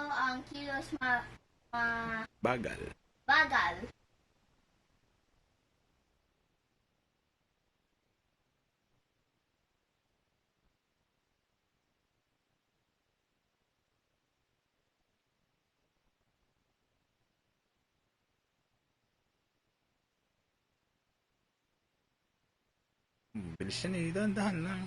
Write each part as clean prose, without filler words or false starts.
ang kilos Bagal. bagal? Bilis yan eh. Dahan-dahan lang.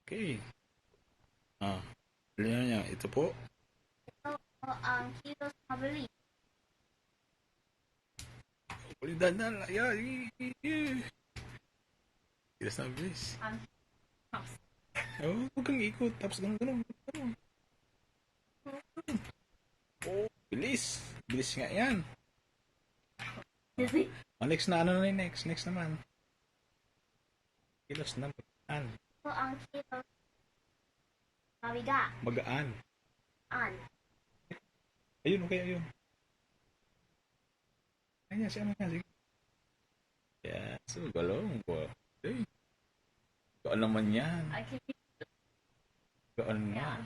Okay. Alam niya. Ito po. Ito ang kilos mabilis. Dahan-dahan lang. Yeah. Bilis na bilis. Huwag kang ikot. Tapos ganun. Bilis. Bilis nga yan. Next na ano na yung next. Next naman. Kilos na magaan. Ito ang kilos mabigat. Magaan. An. Ayun, okay, ayun. Ayan, siya naman. Sige. Yes, so galong po. Okay. Gaan naman yan. Gaan nga.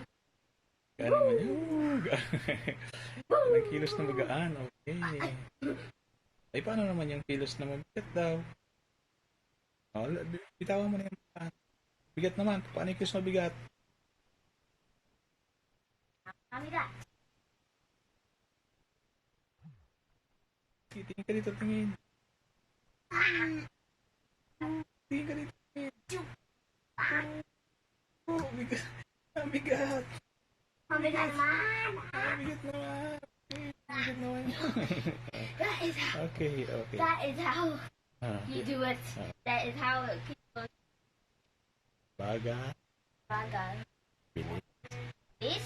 Gaan naman yan. Ang kilos na magaan. Okay. Ay, paano naman yung kilos na mabigat daw? Bitawan mo na yung magaan. Bigat naman. Paano yung kilos mabigat? Mabigat. Tingin ka dito, tingin. Tingin ka dito, tingin. Bigat. Bigat. Mabigat naman. Bigat naman. Bigat naman. Okay. That is how you do it. That is how kilos Bagal. bagal. Bilis. Is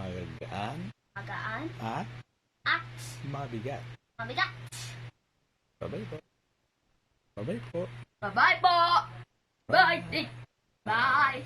Magaan. magaan. At At mabigat. mabigat. Bye-bye po. Bye-bye po. Bye-bye po. Bye. Bye.